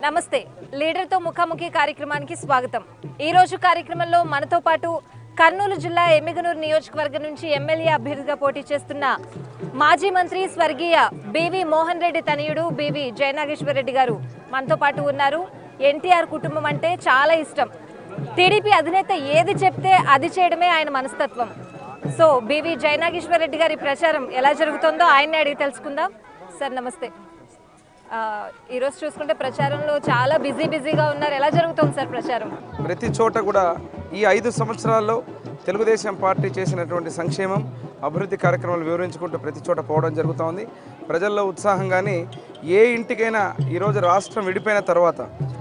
నమస్తే లీడర్తో ముఖాముఖి కార్యక్రమానికి స్వాగతం। ఈ రోజు కార్యక్రమంలో మనతో పాటు కర్నూలు జిల్లా ఎమ్మిగనూరు నియోజకవర్గం నుంచి ఎమ్మెల్యే అభ్యర్థిగా పోటీ చేస్తున్న మాజీ మంత్రి స్వర్గీయ బివి మోహన్ రెడ్డి తనయుడు బివి జయనాగేశ్వర రెడ్డి గారు మనతో పాటు ఉన్నారు। ఎన్టీఆర్ కుటుంబం అంటే చాలా ఇష్టం। టీడీపీ అధినేత ఏది చెప్తే అది చేయడమే ఆయన మనస్తత్వం। సో బివి జయనాగేశ్వర రెడ్డి గారి ప్రచారం ఎలా జరుగుతుందో ఆయన్ని అడిగి తెలుసుకుందాం। సార్ నమస్తే। ఈ రోజు చూసుకుంటే ప్రచారంలో చాలా బిజీగా ఉన్నారు। ఎలా జరుగుతుంది సార్ ప్రచారం? ప్రతి చోట కూడా ఈ 5 సంవత్సరాల్లో తెలుగుదేశం పార్టీ చేసినటువంటి సంక్షేమం అభివృద్ధి కార్యక్రమాలు వివరించుకుంటూ ప్రతి చోట పోవడం జరుగుతోంది। ప్రజల్లో ఉత్సాహంగానే ఏ ఇంటికైనా ఈరోజు రాష్ట్రం విడిపోయిన తర్వాత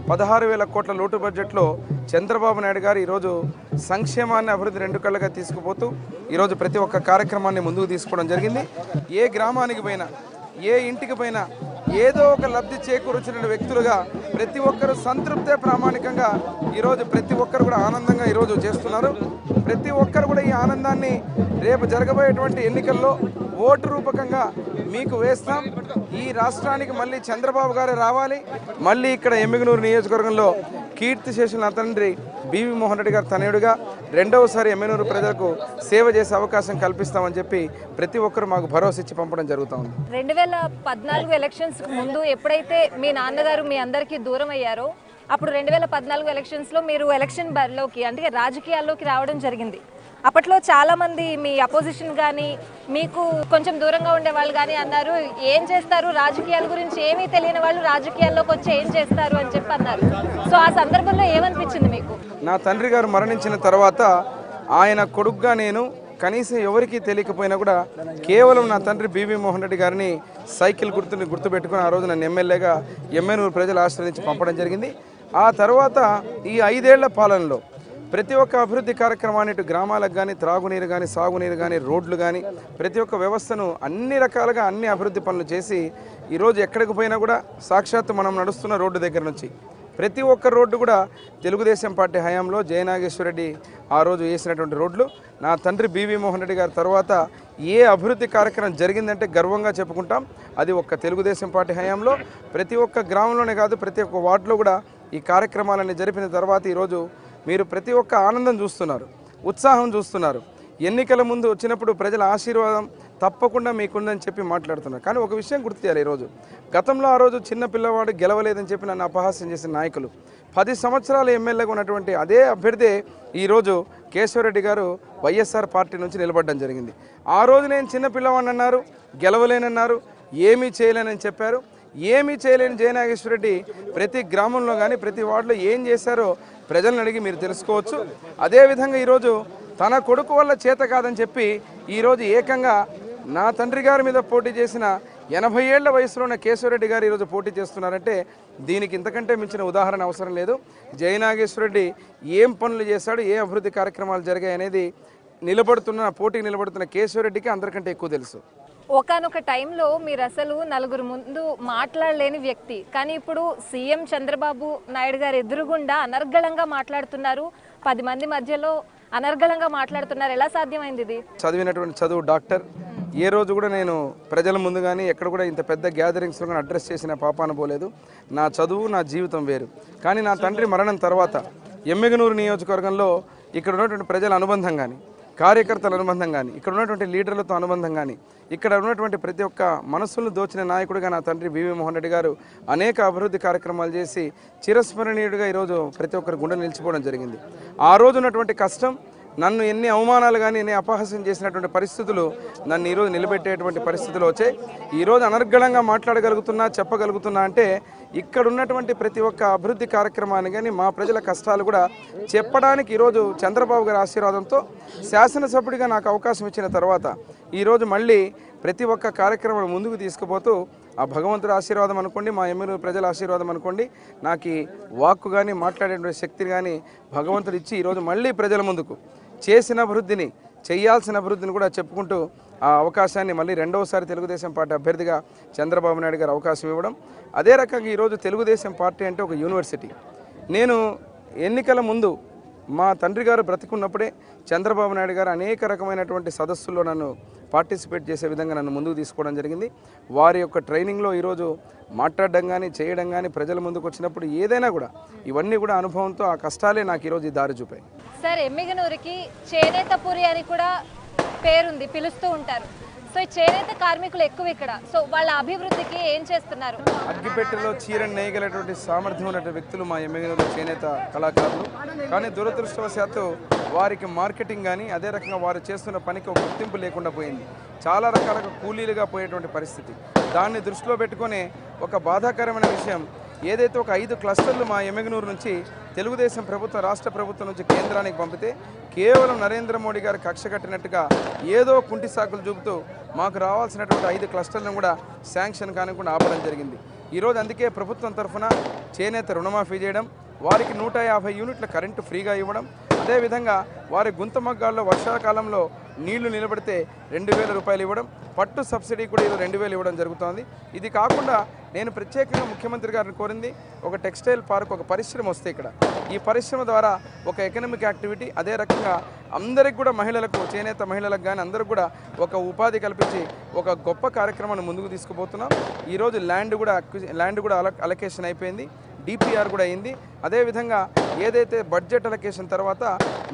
16,000 కోట్ల లోటు బడ్జెట్లో చంద్రబాబు నాయుడు గారు ఈరోజు సంక్షేమాన్ని అభివృద్ధి రెండు కళ్ళగా తీసుకుపోతూ ఈరోజు ప్రతి ఒక్క కార్యక్రమాన్ని ముందుకు తీసుకోవడం జరిగింది। ఏ గ్రామానికి పోయినా ఏ ఇంటికి పోయినా ఏదో ఒక లబ్ధి చేకూర్చిన వ్యక్తులుగా ప్రతి ఒక్కరు సంతృప్తే ప్రామాణికంగా ఈరోజు ప్రతి ఒక్కరు కూడా ఆనందంగా ఈరోజు చేస్తున్నారు। ప్రతి ఒక్కరు కూడా ఈ ఆనందాన్ని రేపు జరగబోయేటువంటి ఎన్నికల్లో ఓటు రూపకంగా మీకు వేస్తాం। ఈ రాష్ట్రానికి మళ్ళీ చంద్రబాబు గారే రావాలి। మళ్ళీ ఇక్కడ ఎమ్మిగనూరు నియోజకవర్గంలో కీర్తి చేసిన తండ్రి బివి మోహన్ రెడ్డి గారు తనయుడిగా రెండవసారి ఎమ్మిగనూరు ప్రజలకు సేవ చేసే అవకాశం కల్పిస్తామని చెప్పి ప్రతి ఒక్కరు మాకు భరోసా ఇచ్చి పంపడం జరుగుతుంది। 2014 ఎలక్షన్స్ ముందు ఎప్పుడైతే మీ నాన్నగారు మీ అందరికీ దూరం అయ్యారో అప్పుడు 2014 ఎలక్షన్స్లో మీరు ఎలక్షన్ బరిలోకి అంటే రాజకీయాల్లోకి రావడం జరిగింది। అప్పట్లో చాలామంది మీ అపోజిషన్ కానీ మీకు కొంచెం దూరంగా ఉండే వాళ్ళు కానీ అన్నారు, ఏం చేస్తారు రాజకీయాల గురించి ఏమీ తెలియని వాళ్ళు రాజకీయాల్లోకి వచ్చి ఏం చేస్తారు అని చెప్పి అన్నారు। సో ఆ సందర్భంలో ఏమనిపించింది మీకు? నా తండ్రి గారు మరణించిన తర్వాత ఆయన కొడుకుగా నేను కనీసం ఎవరికి తెలియకపోయినా కూడా కేవలం నా తండ్రి బివి మోహన్ రెడ్డి గారిని సైకిల్ గుర్తుపెట్టుకుని ఆ రోజు నన్ను ఎమ్మెల్యేగా ఎమ్మెనూరు ప్రజలు ఆశ్రయించి పంపడం జరిగింది। ఆ తర్వాత ఈ 5 ఏళ్ల పాలనలో ప్రతి ఒక్క అభివృద్ధి కార్యక్రమాన్ని ఇటు గ్రామాలకు కానీ త్రాగునీరు కానీ సాగునీరు కానీ రోడ్లు కానీ ప్రతి ఒక్క వ్యవస్థను అన్ని రకాలుగా అన్ని అభివృద్ధి పనులు చేసి ఈరోజు ఎక్కడికి పోయినా కూడా సాక్షాత్తు మనం నడుస్తున్న రోడ్డు దగ్గర నుంచి ప్రతి ఒక్క రోడ్డు కూడా తెలుగుదేశం పార్టీ హయాంలో జయనాగేశ్వర రెడ్డి ఆ రోజు వేసినటువంటి రోడ్లు। నా తండ్రి బివి మోహన్ రెడ్డి గారి తర్వాత ఏ అభివృద్ధి కార్యక్రమం జరిగిందంటే గర్వంగా చెప్పుకుంటాం అది ఒక్క తెలుగుదేశం పార్టీ హయాంలో। ప్రతి ఒక్క గ్రామంలోనే కాదు ప్రతి ఒక్క వార్డులో కూడా ఈ కార్యక్రమాలన్నీ జరిపిన తర్వాత ఈరోజు మీరు ప్రతి ఒక్క ఆనందం చూస్తున్నారు, ఉత్సాహం చూస్తున్నారు। ఎన్నికల ముందు వచ్చినప్పుడు ప్రజల ఆశీర్వాదం తప్పకుండా మీకుందని చెప్పి మాట్లాడుతున్నారు। కానీ ఒక విషయం గుర్తు చేయాలి, ఈరోజు గతంలో ఆ రోజు చిన్న పిల్లవాడు గెలవలేదని చెప్పి నన్ను అపహాస్యం చేసిన నాయకులు 10 సంవత్సరాలు ఎమ్మెల్యేగా ఉన్నటువంటి అదే అభ్యర్థి ఈరోజు కేశవరెడ్డి గారు వైఎస్ఆర్ పార్టీ నుంచి నిలబడడం జరిగింది। ఆ రోజు నేను చిన్న పిల్లవాడిని అన్నారు, గెలవలేనన్నారు, ఏమీ చేయలేనని చెప్పారు। ఏమీ చేయలేని జయనాగేశ్వర రెడ్డి ప్రతి గ్రామంలో కానీ ప్రతి వార్డులో ఏం చేశారో ప్రజలను అడిగి మీరు తెలుసుకోవచ్చు। అదేవిధంగా ఈరోజు తన కొడుకు వల్ల చేత కాదని చెప్పి ఈరోజు ఏకంగా నా తండ్రి గారి మీద పోటీ చేసిన 80 ఏళ్ల వయసులో ఉన్న కేశవరెడ్డి గారు ఈరోజు పోటీ చేస్తున్నారంటే దీనికి ఇంతకంటే మించిన ఉదాహరణ అవసరం లేదు। జయనాగేశ్వర రెడ్డి ఏం పనులు చేశాడు, ఏ అభివృద్ధి కార్యక్రమాలు జరిగాయి అనేది పోటీకి నిలబడుతున్న కేశవరెడ్డికి అందరికంటే ఎక్కువ తెలుసు। ఒకనొక టైంలో మీరు అసలు నలుగురు ముందు మాట్లాడలేని వ్యక్తి, కానీ ఇప్పుడు సీఎం చంద్రబాబు నాయుడు గారు ఎదురుగుండా అనర్గళంగా మాట్లాడుతున్నారు, 10 మంది మధ్యలో అనర్గళంగా మాట్లాడుతున్నారు। ఎలా సాధ్యమైంది ఇది? చదివినటువంటి చదువు డాక్టర్, ఏ రోజు కూడా నేను ప్రజల ముందు కానీ ఎక్కడ కూడా ఇంత పెద్ద గ్యాదరింగ్స్లో కానీ అడ్రస్ చేసిన పాపాన పోలేదు। నా చదువు నా జీవితం వేరు। కానీ నా తండ్రి మరణం తర్వాత ఎమ్మిగనూరు నియోజకవర్గంలో ఇక్కడ ఉన్నటువంటి ప్రజల అనుబంధం కానీ కార్యకర్తల అనుబంధం కానీ ఇక్కడ ఉన్నటువంటి లీడర్లతో అనుబంధం కానీ ఇక్కడ ఉన్నటువంటి ప్రతి ఒక్క మనస్సులను దోచిన నాయకుడిగా నా తండ్రి బివి మోహన్ రెడ్డి గారు అనేక అభివృద్ధి కార్యక్రమాలు చేసి చిరస్మరణీయుడిగా ఈరోజు ప్రతి ఒక్కరి గుండె నిలిచిపోవడం జరిగింది। ఆ రోజు ఉన్నటువంటి కష్టం, నన్ను ఎన్ని అవమానాలు కానీ ఎన్ని అపహాస్యం చేసినటువంటి పరిస్థితులు నన్ను ఈరోజు నిలబెట్టేటువంటి పరిస్థితులు వచ్చాయి। ఈరోజు అనర్గళంగా మాట్లాడగలుగుతున్నా చెప్పగలుగుతున్నా అంటే ఇక్కడ ఉన్నటువంటి ప్రతి ఒక్క అభివృద్ధి కార్యక్రమాన్ని కానీ మా ప్రజల కష్టాలు కూడా చెప్పడానికి ఈరోజు చంద్రబాబు గారి ఆశీర్వాదంతో శాసనసభ్యుడిగా నాకు అవకాశం ఇచ్చిన తర్వాత ఈరోజు మళ్ళీ ప్రతి ఒక్క కార్యక్రమం ముందుకు తీసుకుపోతూ ఆ భగవంతుడి ఆశీర్వాదం అనుకోండి, మా ఎమ్మెల్యే ప్రజల ఆశీర్వాదం అనుకోండి, నాకు వాక్కు కానీ మాట్లాడేటువంటి శక్తిని కానీ భగవంతుడు ఇచ్చి ఈరోజు మళ్ళీ ప్రజల ముందుకు చేసిన అభివృద్ధిని చేయాల్సిన అభివృద్ధిని కూడా చెప్పుకుంటూ ఆ అవకాశాన్ని మళ్ళీ రెండవసారి తెలుగుదేశం పార్టీ అభ్యర్థిగా చంద్రబాబు నాయుడు గారు అవకాశం ఇవ్వడం। అదే రకంగా ఈరోజు తెలుగుదేశం పార్టీ అంటే ఒక యూనివర్సిటీ। నేను ఎన్నికల ముందు మా తండ్రి గారు బ్రతికున్నప్పుడే చంద్రబాబు నాయుడు గారు అనేక రకమైనటువంటి సదస్సుల్లో నన్ను పార్టిసిపేట్ చేసే విధంగా నన్ను ముందుకు తీసుకోవడం జరిగింది. వారి యొక్క ట్రైనింగ్లో ఈరోజు మాట్లాడడం కానీ చేయడం కానీ ప్రజల ముందుకు వచ్చినప్పుడు ఏదైనా కూడా ఇవన్నీ కూడా అనుభవంతో ఆ కష్టాలే నాకు ఈరోజు ఈ దారి చూపాయి. సార్, ఎమ్మిగనూరుకి చేనేత పురి అని కూడా పేరుంది, పిలుస్తూ ఉంటారు. సో ఈ చేనేత కార్మికులు ఎక్కువ ఇక్కడ. సో వాళ్ళ అభివృద్ధికి ఏం చేస్తున్నారు? అగ్గిపెట్టెలో చీరను నేయగలటువంటి సామర్థ్యం ఉన్నటువంటి వ్యక్తులు మా ఎమ్మిగనూరు చేనేత కళాకారులు. కానీ దురదృష్టవశాత్తు వారికి మార్కెటింగ్ కానీ అదే రకంగా వారు చేస్తున్న పనికి ఒక గుర్తింపు లేకుండా పోయింది. చాలా రకాలుగా కూలీలుగా పోయేటువంటి పరిస్థితి. దాన్ని దృష్టిలో పెట్టుకొని ఒక బాధాకరమైన విషయం, ఏదైతే ఒక 5 క్లస్టర్లు మా ఎమ్మిగనూరు నుంచి తెలుగుదేశం ప్రభుత్వం రాష్ట్ర ప్రభుత్వం నుంచి కేంద్రానికి పంపితే కేవలం నరేంద్ర మోడీ గారు కక్ష కట్టినట్టుగా ఏదో కుంటి సాకులు చూపుతూ మాకు రావాల్సినటువంటి 5 క్లస్టర్లను కూడా శాంక్షన్ కానికుండా ఆపడం జరిగింది. ఈరోజు అందుకే ప్రభుత్వం తరఫున చేనేత రుణమాఫీ చేయడం, వారికి 150 యూనిట్ల కరెంటు ఫ్రీగా ఇవ్వడం, అదేవిధంగా వారి గుంతమగ్గాల్లో వర్షాకాలంలో నీళ్లు నిలబడితే 2000 రూపాయలు ఇవ్వడం, పట్టు సబ్సిడీ కూడా 2000 ఇవ్వడం జరుగుతోంది. ఇది కాకుండా నేను ప్రత్యేకంగా ముఖ్యమంత్రి గారిని కోరింది, ఒక టెక్స్టైల్ పార్క్, ఒక పరిశ్రమ వస్తే ఇక్కడ ఈ పరిశ్రమ ద్వారా ఒక ఎకనామిక్ యాక్టివిటీ, అదే రకంగా అందరికి కూడా మహిళలకు, చేనేత మహిళలకు కానీ అందరికి కూడా ఒక ఉపాధి కల్పించి ఒక గొప్ప కార్యక్రమాన్ని ముందుకు తీసుకుపోతున్నాం. ఈరోజు ల్యాండ్ కూడా అలొకేషన్ అయిపోయింది, డిపిఆర్ కూడా అయింది. అదేవిధంగా ఏదైతే బడ్జెట్ అలొకేషన్ తర్వాత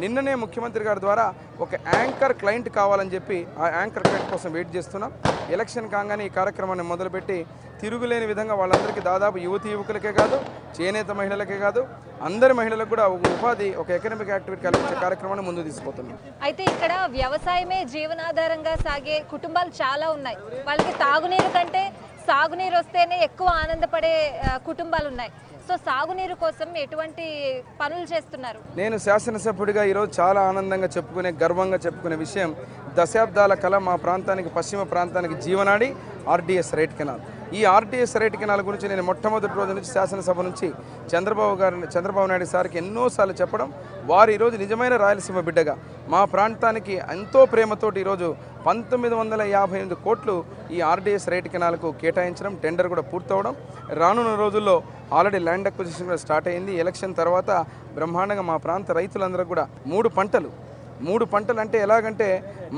నిన్ననే ముఖ్యమంత్రి గారి ద్వారా ఒక యాంకర్ క్లయింట్ కావాలని చెప్పి ఆ యాంకర్ క్లయింట్ కోసం వెయిట్ చేస్తున్నాం. ఎలక్షన్ కాగానే ఈ కార్యక్రమాన్ని మొదలుపెట్టి తిరుగులేని విధంగా వాళ్ళందరికీ దాదాపు యువకులకే కాదు, చేనేత మహిళలకే కాదు, అందరి మహిళలకు కూడా ఒక ఉపాధి, ఒక ఎకనామిక్ యాక్టివిటీ కల్పించే కార్యక్రమాన్ని ముందు తీసుకుపోతున్నాం. అయితే ఇక్కడ వ్యవసాయమే జీవనాధారంగా సాగే కుటుంబాలు చాలా ఉన్నాయి. వాళ్ళకి తాగునీరు కంటే సాగునీరు వస్తేనే ఎక్కువ ఆనందపడే కుటుంబాలు ఉన్నాయి. సో సాగునీరు కోసం ఎటువంటి పనులు చేస్తున్నారు? నేను శాసనసభ్యుడిగా ఈరోజు చాలా ఆనందంగా గర్వంగా చెప్పుకునే విషయం, దశాబ్దాల కళ మా ప్రాంతానికి, పశ్చిమ ప్రాంతానికి జీవనాడి ఆర్డీఎస్ రైట్ కెనాల్. ఈ ఆర్డీఎస్ రైట్ కెనాల్ గురించి నేను మొట్టమొదటి రోజు నుంచి శాసనసభ నుంచి చంద్రబాబు నాయుడు సార్కి ఎన్నోసార్లు చెప్పడం, వారు ఈరోజు నిజమైన రాయలసీమ బిడ్డగా మా ప్రాంతానికి ఎంతో ప్రేమతోటి ఈరోజు 1958 కోట్లు ఈ ఆర్డీఎస్ రైట్ కెనాల్కు కేటాయించడం, టెండర్ కూడా పూర్తవడం, రానున్న రోజుల్లో ఆల్రెడీ ల్యాండ్ అక్విజిషన్ కూడా స్టార్ట్ అయింది. ఎలక్షన్ తర్వాత బ్రహ్మాండంగా మా ప్రాంత రైతులందరూ కూడా 3 పంటలు అంటే ఎలాగంటే,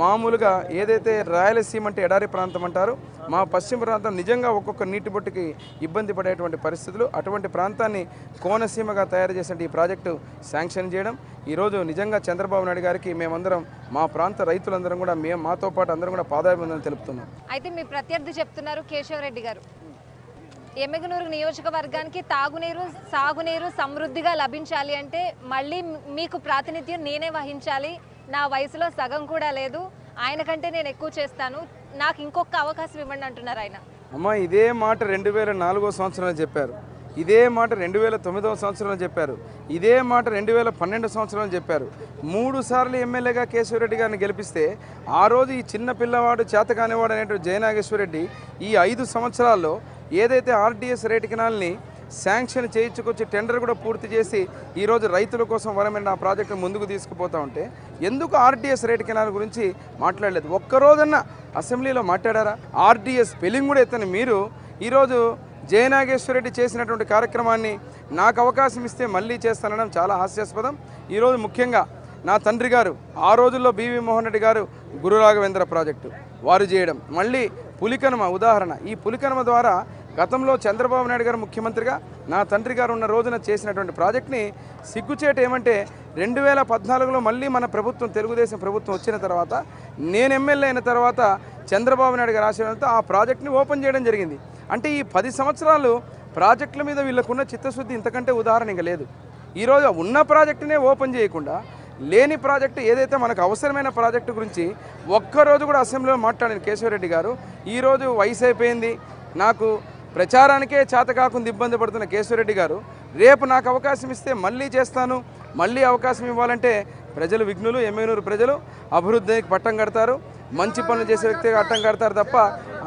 మామూలుగా ఏదైతే రాయలసీమ అంటే ఎడారి ప్రాంతం అంటారు, మా పశ్చిమ ప్రాంతం నిజంగా ఒక్కొక్క నీటి బొట్టుకి ఇబ్బంది పడేటువంటి పరిస్థితులు, అటువంటి ప్రాంతాన్ని కోనసీమగా తయారు చేసే ఈ ప్రాజెక్టు శాంక్షన్ చేయడం, ఈరోజు నిజంగా చంద్రబాబు నాయుడు గారికి మేమందరం, మా ప్రాంత రైతులందరం కూడా మాతో పాటు అందరం కూడా పాదాభివందనం తెలుపుతున్నాం. అయితే మీ ప్రత్యర్థి చెప్తున్నారు కేశవరెడ్డి గారు, ఎమ్మిగనూరు నియోజకవర్గానికి తాగునీరు, సాగునీరు సమృద్ధిగా లభించాలి అంటే మళ్ళీ మీకు ప్రాతినిధ్యం నేనే వహించాలి, నా వయసులో సగం కూడా లేదు, ఆయన కంటే నేను ఎక్కువ చేస్తాను, నాకు ఇంకొక అవకాశం ఇవ్వండి అంటున్నారు ఆయన. అమ్మ, ఇదే మాట 2004 సంవత్సరంలో చెప్పారు, ఇదే మాట 2009 సంవత్సరంలో చెప్పారు, ఇదే మాట 2012 సంవత్సరంలో చెప్పారు. 3 సార్లు ఎమ్మెల్యేగా కేశవరెడ్డి గారిని గెలిపిస్తే ఆ రోజు ఈ చిన్న పిల్లవాడు, చేతకానివాడు అనేటువంటి జయనాగేశ్వరరెడ్డి ఈ 5 సంవత్సరాల్లో ఏదైతే ఆర్డీఎస్ రైట్ కెనాల్ని శాంక్షన్ చేయించుకొచ్చి టెండర్ కూడా పూర్తి చేసి ఈరోజు రైతుల కోసం వరమైన ఆ ప్రాజెక్టు ముందుకు తీసుకుపోతా ఉంటే ఎందుకు ఆర్డీఎస్ రైట్ కెనాల్ గురించి మాట్లాడలేదు? ఒక్కరోజన్నా అసెంబ్లీలో మాట్లాడారా? ఆర్డీఎస్ స్పెల్లింగ్ కూడా ఎత్తని మీరు ఈరోజు జయనాగేశ్వరరెడ్డి చేసినటువంటి కార్యక్రమాన్ని నాకు అవకాశం ఇస్తే మళ్ళీ చేస్తానడం చాలా హాస్యాస్పదం. ఈరోజు ముఖ్యంగా నా తండ్రి గారు ఆ రోజుల్లో బివి మోహన్ రెడ్డి గారు గురు రాఘవేంద్ర ప్రాజెక్టు వారు చేయడం, మళ్ళీ పులికనుమ ఉదాహరణ. ఈ పులికనుమ ద్వారా గతంలో చంద్రబాబు నాయుడు గారు ముఖ్యమంత్రిగా నా తండ్రి గారు ఉన్న రోజున చేసినటువంటి ప్రాజెక్ట్ని సిగ్గుచేట ఏమంటే 2014లో మళ్ళీ మన ప్రభుత్వం, తెలుగుదేశం ప్రభుత్వం వచ్చిన తర్వాత, నేను ఎమ్మెల్యే అయిన తర్వాత చంద్రబాబు నాయుడు గారు ఆశీర్వాదంతో ఆ ప్రాజెక్ట్ని ఓపెన్ చేయడం జరిగింది. అంటే ఈ 10 సంవత్సరాలు ప్రాజెక్టుల మీద వీళ్ళకున్న చిత్తశుద్ధి ఇంతకంటే ఉదాహరణ ఇంకా లేదు. ఈరోజు ఉన్న ప్రాజెక్టునే ఓపెన్ చేయకుండా లేని ప్రాజెక్టు, ఏదైతే మనకు అవసరమైన ప్రాజెక్టు గురించి ఒక్కరోజు కూడా అసెంబ్లీలో మాట్లాడిన కేశవరెడ్డి గారు ఈరోజు వయసు అయిపోయింది, నాకు ప్రచారానికే చేత కాకుండా ఇబ్బంది పడుతున్న కేశవరెడ్డి గారు రేపు నాకు అవకాశం ఇస్తే మళ్ళీ చేస్తాను, మళ్ళీ అవకాశం ఇవ్వాలంటే ప్రజలు విఘ్నులు, ఎమ్మిగనూరు ప్రజలు అభివృద్ధికి పట్టం కడతారు, మంచి పనులు చేసే వ్యక్తిగా అట్టం కడతారు తప్ప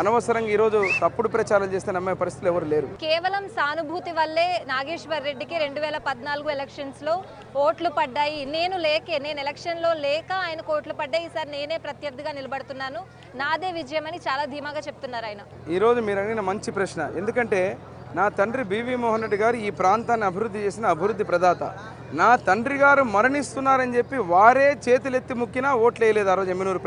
అనవసరంగా ఈరోజు తప్పుడు ప్రచారం చేస్తే నమ్మే పరిస్థితులు ఎవరు లేరు. కేవలం సానుభూతి వల్లే నాగేశ్వర్ రెడ్డికి 2014 ఎలక్షన్స్లో ఓట్లు పడ్డాయి. నేను ఎలక్షన్లో లేక ఆయనకు ఓట్లు పడ్డాయి, ఈసారి నేనే ప్రత్యర్థిగా నిలబడుతున్నాను, నాదే విజయం అని చాలా ధీమాగా చెప్తున్నారు ఆయన. ఈరోజు మీరు అడిగిన మంచి ప్రశ్న. ఎందుకంటే నా తండ్రి బివి మోహన్ రెడ్డి గారు ఈ ప్రాంతాన్ని అభివృద్ధి చేసిన అభివృద్ధి ప్రదాత. నా తండ్రి గారు మరణిస్తున్నారని చెప్పి వారే చేతులెత్తి ముక్కినా ఓట్లు వేయలేదు ఆ రోజు ఎమ్మెనూరు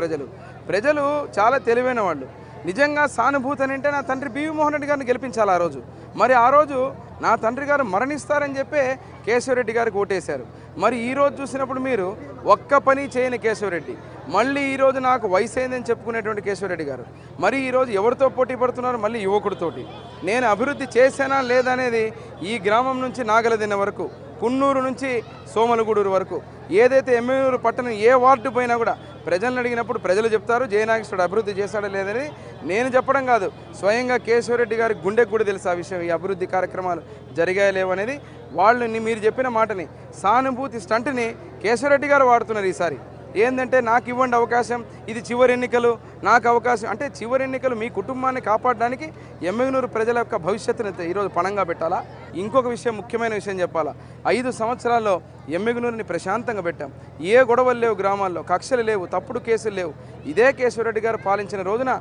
ప్రజలు చాలా తెలివైన వాళ్ళు. నిజంగా సానుభూతి అంటే నా తండ్రి బివి మోహన్ రెడ్డి గారిని గెలిపించాలి ఆ రోజు. మరి ఆ రోజు నా తండ్రి గారు మరణిస్తారని చెప్పే కేశవరెడ్డి గారికి ఓటేశారు. మరి ఈరోజు చూసినప్పుడు మీరు ఒక్క పని చేయని కేశవరెడ్డి, మళ్ళీ ఈరోజు నాకు వయసు అయిందని చెప్పుకునేటువంటి కేశవరెడ్డి గారు మరి ఈరోజు ఎవరితో పోటీ పడుతున్నారు? మళ్ళీ యువకుడితోటి. నేను అభివృద్ధి చేశానా లేదనేది ఈ గ్రామం నుంచి నాగలదిన్న వరకు, కున్నూరు నుంచి సోమలగూడూరు వరకు, ఏదైతే ఎమ్మెనూరు పట్టణం ఏ వార్డు పోయినా కూడా ప్రజలను అడిగినప్పుడు ప్రజలు చెప్తారు జయనాగేశ్వరుడు అభివృద్ధి చేశాడా లేదని. నేను చెప్పడం కాదు, స్వయంగా కేశవరెడ్డి గారి గుండెకు కూడా తెలుసు ఆ విషయం, ఈ అభివృద్ధి కార్యక్రమాలు జరిగాయా లేవనేది. వాళ్ళని మీరు చెప్పిన మాటని సానుభూతి స్టంట్ని కేశవరెడ్డి గారు వాడుతున్నారు ఈసారి. ఏంటంటే నాకు ఇవ్వండి అవకాశం, ఇది చివరి ఎన్నికలు, నాకు అవకాశం అంటే చివరి ఎన్నికలు మీ కుటుంబాన్ని కాపాడడానికి ఎమ్మెగనూరు ప్రజల యొక్క భవిష్యత్తుని ఈరోజు పణంగా పెట్టాలా? ఇంకొక విషయం, ముఖ్యమైన విషయం చెప్పాలా, 5 సంవత్సరాల్లో ఎమ్మెగనూరుని ప్రశాంతంగా పెట్టాం. ఏ గొడవలు లేవు, గ్రామాల్లో కక్షలు లేవు, తప్పుడు కేసులు లేవు. ఇదే కేశవరెడ్డి గారు పాలించిన రోజున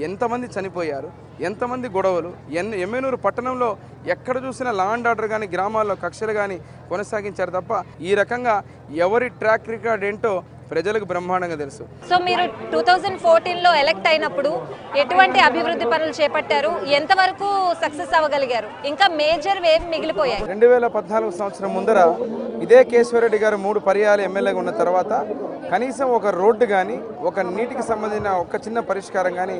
ఎంతమంది చనిపోయారు, ఎంతమంది గొడవలు, ఎమ్మెనూరు పట్టణంలో ఎక్కడ చూసినా లా అండ్ ఆర్డర్ కానీ గ్రామాల్లో కక్షలు కానీ కొనసాగించారు తప్ప ఈ రకంగా ఎవరి ట్రాక్ రికార్డ్ ఏంటో ప్రజలకు బ్రహ్మాండంగా తెలుసు. సో మీరు 2014లో ఎలక్ట్ అయినప్పుడు ఎటువంటి అభివృద్ధి పనులు చేపట్టారు, ఎంతవరకు సక్సెస్ అవ్వగలిగారు, ఇంకా మేజర్ వేవ్ మిగిలిపోయాయి? 2014 సంవత్సరం ముందర ఇదే కేశవరెడ్డి గారు 3 పర్యాలు ఎమ్మెల్యేగా ఉన్న తర్వాత కనీసం ఒక రోడ్డు కానీ, ఒక నీటికి సంబంధించిన ఒక చిన్న పరిష్కారం కానీ,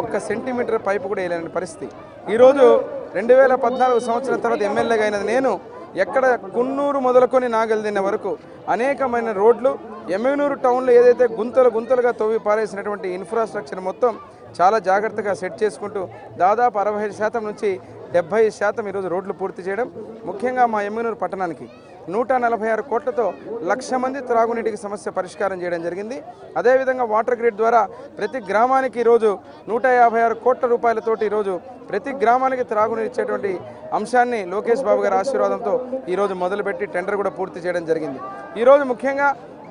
1 సెంటీమీటర్ పైపు కూడా వేయలేని పరిస్థితి. ఈరోజు 2014 సంవత్సరం తర్వాత ఎమ్మెల్యేగా అయినది నేను ఎక్కడ కున్నూరు మొదలుకొని నాగల్దిన్న వరకు అనేకమైన రోడ్లు, ఎమ్మెగనూరు టౌన్లో ఏదైతే గుంతలుగా తవ్వి పారేసినటువంటి ఇన్ఫ్రాస్ట్రక్చర్ మొత్తం చాలా జాగ్రత్తగా సెట్ చేసుకుంటూ దాదాపు 65% నుంచి 70% ఈరోజు రోడ్లు పూర్తి చేయడం. ముఖ్యంగా మా ఎమ్మెగనూరు పట్టణానికి 146 కోట్లతో 1,00,000 మంది త్రాగునీటికి సమస్య పరిష్కారం చేయడం జరిగింది. అదేవిధంగా వాటర్ గ్రిడ్ ద్వారా ప్రతి గ్రామానికి ఈరోజు 156 కోట్ల రూపాయలతోటి ఈరోజు ప్రతి గ్రామానికి త్రాగునీరు ఇచ్చేటువంటి అంశాన్ని లోకేష్ బాబు గారి ఆశీర్వాదంతో ఈరోజు మొదలుపెట్టి టెండర్ కూడా పూర్తి చేయడం జరిగింది. ఈరోజు ముఖ్యంగా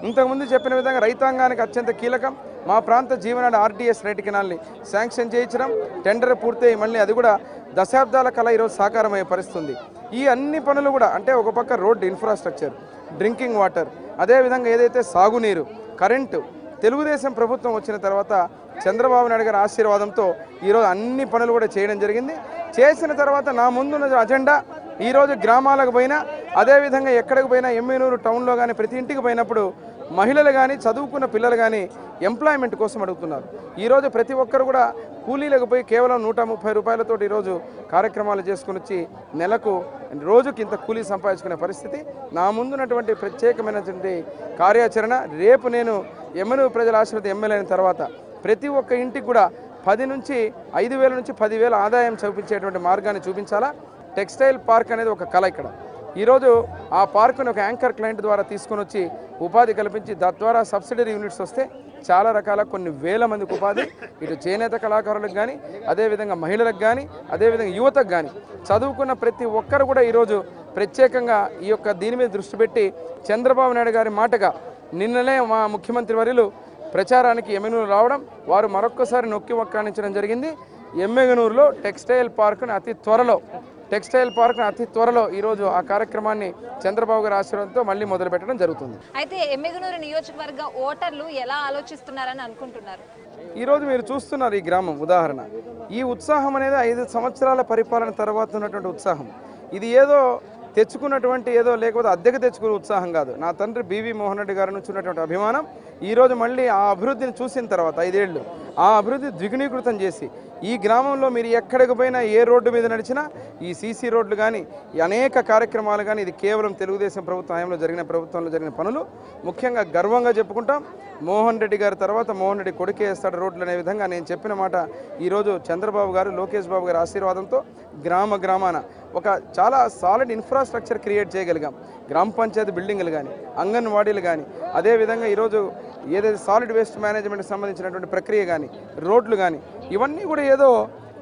ఇంతకుముందు చెప్పిన విధంగా రైతాంగానికి అత్యంత కీలకం మా ప్రాంత జీవనాడి ఆర్డీఎస్ రైట్ కెనాల్ని శాంక్షన్ చేయించడం, టెండర్ పూర్తయి మళ్ళీ అది కూడా దశాబ్దాల కల ఈరోజు సాకారమయ్యే పరిస్థితుంది. ఈ అన్ని పనులు కూడా అంటే ఒక పక్క రోడ్డు ఇన్ఫ్రాస్ట్రక్చర్, డ్రింకింగ్ వాటర్, అదేవిధంగా ఏదైతే సాగునీరు, కరెంటు, తెలుగుదేశం ప్రభుత్వం వచ్చిన తర్వాత చంద్రబాబు నాయుడు గారి ఆశీర్వాదంతో ఈరోజు అన్ని పనులు కూడా చేయడం జరిగింది. చేసిన తర్వాత నా ముందున్న అజెండా ఈరోజు గ్రామాలకు పోయినా, అదేవిధంగా ఎక్కడికి పోయినా ఎమ్మెనూరు టౌన్లో కానీ ప్రతి ఇంటికి పోయినప్పుడు మహిళలు కానీ చదువుకున్న పిల్లలు కానీ ఎంప్లాయ్మెంట్ కోసం అడుగుతున్నారు. ఈరోజు ప్రతి ఒక్కరు కూడా కూలీలకు పోయి కేవలం 130 రూపాయలతో ఈరోజు కార్యక్రమాలు చేసుకుని వచ్చి నెలకు రోజుకి ఇంత కూలీ సంపాదించుకునే పరిస్థితి. నా ముందున్నటువంటి ప్రత్యేకమైనటువంటి కార్యాచరణ రేపు నేను ఎమ్మెనూరు ప్రజల ఆశీర్వాద ఎమ్మెల్యే అయిన తర్వాత ప్రతి ఒక్క ఇంటికి కూడా 10 నుంచి 5,000 నుంచి 10,000 ఆదాయం చూపించేటువంటి మార్గాన్ని చూపించాలా. టెక్స్టైల్ పార్క్ అనేది ఒక కళ ఇక్కడ. ఈరోజు ఆ పార్కుని ఒక యాంకర్ క్లయింట్ ద్వారా తీసుకొని వచ్చి ఉపాధి కల్పించి తద్వారా సబ్సిడరీ యూనిట్స్ వస్తే చాలా రకాల కొన్ని వేల మందికి ఉపాధి, ఇటు చేనేత కళాకారులకు కానీ, అదేవిధంగా మహిళలకు కానీ, అదేవిధంగా యువతకు కానీ, చదువుకున్న ప్రతి ఒక్కరు కూడా ఈరోజు ప్రత్యేకంగా ఈ యొక్క దీని మీద దృష్టి పెట్టి చంద్రబాబు నాయుడు గారి మాటగా నిన్ననే మా ముఖ్యమంత్రి వర్యులు ప్రచారానికి ఎమ్మెగనూరు రావడం, వారు మరొక్కసారి నొక్కి వక్కాణించడం జరిగింది. ఎమ్మెగనూరులో టెక్స్టైల్ పార్కును అతి త్వరలో ఈరోజు ఆ కార్యక్రమాన్ని చంద్రబాబు గారి ఆశీర్వాదంతో మళ్ళీ మొదలు పెట్టడం జరుగుతుంది. అయితే ఎమ్మెగనూరు నియోజకవర్గ ఓటర్లు ఎలా ఆలోచిస్తున్నారని అనుకుంటున్నారు? ఈరోజు మీరు చూస్తున్నారు ఈ గ్రామం ఉదాహరణ, ఈ ఉత్సాహం అనేది 5 సంవత్సరాల పరిపాలన తర్వాత ఉన్నటువంటి ఉత్సాహం. ఇది ఏదో తెచ్చుకున్నటువంటి ఏదో లేకపోతే అద్దెకు తెచ్చుకునే ఉత్సాహం కాదు. నా తండ్రి బివి మోహన్ రెడ్డి గారి నుంచి ఉన్నటువంటి అభిమానం ఈరోజు మళ్ళీ ఆ అభివృద్ధిని చూసిన తర్వాత 5 ఏళ్ళు ఆ అభివృద్ధి ద్విగుణీకృతం చేసి ఈ గ్రామంలో మీరు ఎక్కడికి పోయినా ఏ రోడ్డు మీద నడిచినా ఈ సీసీ రోడ్లు కానీ ఈ అనేక కార్యక్రమాలు కానీ ఇది కేవలం తెలుగుదేశం ప్రభుత్వంలో జరిగిన పనులు. ముఖ్యంగా గర్వంగా చెప్పుకుంటాం, మోహన్ రెడ్డి గారి తర్వాత మోహన్ రెడ్డి కొడుకే వేస్తాడు రోడ్లు అనే విధంగా నేను చెప్పిన మాట ఈరోజు చంద్రబాబు గారు లోకేష్ బాబు గారి ఆశీర్వాదంతో గ్రామాన ఒక చాలా సాలిడ్ ఇన్ఫ్రాస్ట్రక్చర్ క్రియేట్ చేయగలిగాం. గ్రామ పంచాయతీ బిల్డింగ్లు కానీ, అంగన్వాడీలు కానీ, అదేవిధంగా ఈరోజు ఏదైతే సాలిడ్ వేస్ట్ మేనేజ్మెంట్కి సంబంధించినటువంటి ప్రక్రియ కానీ, రోడ్లు కానీ, ఇవన్నీ కూడా ఏదో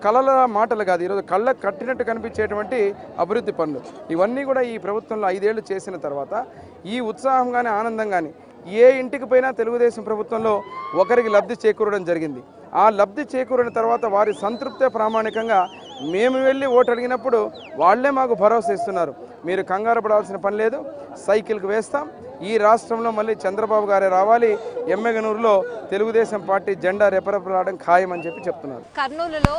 కళల మాటలు కాదు, ఈరోజు కళ్ళకు కట్టినట్టు కనిపించేటువంటి అభివృద్ధి పనులు. ఇవన్నీ కూడా ఈ ప్రభుత్వంలో 5 ఏళ్ళు చేసిన తర్వాత ఈ ఉత్సాహం కానీ ఆనందం కానీ ఏ ఇంటికి పోయినా తెలుగుదేశం ప్రభుత్వంలో ఒకరికి లబ్ధి చేకూరడం జరిగింది. ఆ లబ్ధి చేకూరిన తర్వాత వారి సంతృప్తే ప్రామాణికంగా మేము వెళ్ళి ఓటు అడిగినప్పుడు వాళ్ళే మాకు భరోసా ఇస్తున్నారు, మీరు కంగారు పడాల్సిన పని లేదు, సైకిల్కి వేస్తాం, ఈ రాష్ట్రంలో మళ్ళీ చంద్రబాబు గారే రావాలి, ఎమ్మెగనూరులో తెలుగుదేశం పార్టీ జెండా రెపరెపలాడడం ఖాయం అని చెప్పి చెప్తున్నారు. కర్నూలులో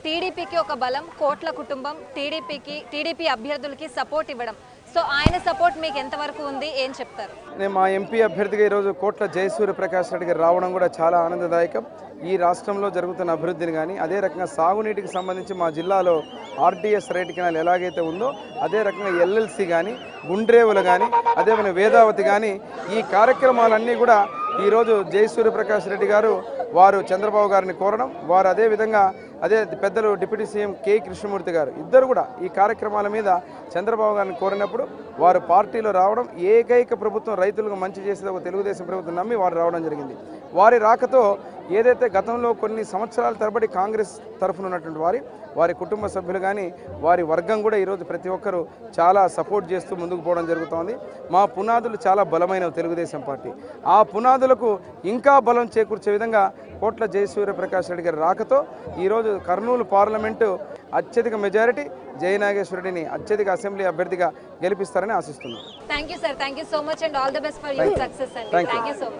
టీడీపీకి ఒక బలం, కోట్ల కుటుంబం టీడీపీ అభ్యర్థులకి సపోర్ట్ ఇవ్వడం. సో ఆయన సపోర్ట్ మీకు ఎంతవరకు ఉంది, ఏం చెప్తారు? నేను మా ఎంపీ అభ్యర్థిగా ఈరోజు కోట్ల జయసూర్య ప్రకాష్ రెడ్డి గారు రావడం కూడా చాలా ఆనందదాయకం. ఈ రాష్ట్రంలో జరుగుతున్న అభివృద్ధిని కానీ, అదే రకంగా సాగునీటికి సంబంధించి మా జిల్లాలో ఆర్డీఎస్ రైట్ కెనాల్ ఎలాగైతే ఉందో అదే రకంగా ఎల్ఎల్సి కానీ, గుండ్రేవులు కానీ, అదేవిధంగా వేదావతి కానీ, ఈ కార్యక్రమాలన్నీ కూడా ఈరోజు జయసూర్య ప్రకాష్ రెడ్డి గారు వారు చంద్రబాబు గారిని కోరడం, వారు అదేవిధంగా పెద్దలు డిప్యూటీ సీఎం కె కృష్ణమూర్తి గారు ఇద్దరు కూడా ఈ కార్యక్రమాల మీద చంద్రబాబు గారిని కోరినప్పుడు వారు పార్టీలో రావడం, ఏకైక ప్రభుత్వం రైతులకు మంచి చేసేది ఒక తెలుగుదేశం ప్రభుత్వం నమ్మి వారు రావడం జరిగింది. వారి రాకతో ఏదైతే గతంలో కొన్ని సంవత్సరాల తరబడి కాంగ్రెస్ తరఫున ఉన్నటువంటి వారి కుటుంబ సభ్యులు కానీ వారి వర్గం కూడా ఈరోజు ప్రతి ఒక్కరూ చాలా సపోర్ట్ చేస్తూ ముందుకు పోవడం జరుగుతోంది. మా పునాదులు చాలా బలమైనవి తెలుగుదేశం పార్టీ, ఆ పునాదులకు ఇంకా బలం చేకూర్చే విధంగా కోట్ల జయసూర్య ప్రకాష్ రెడ్డి గారి రాకతో ఈరోజు కర్నూలు పార్లమెంటు అత్యధిక మెజారిటీ జయనాగేశ్వరరెడ్డిని అత్యధిక అసెంబ్లీ అభ్యర్థిగా గెలిపిస్తారని ఆశిస్తున్నాను. Thank you sir, thank you so much and all the best for your success అండి. Thank you so much.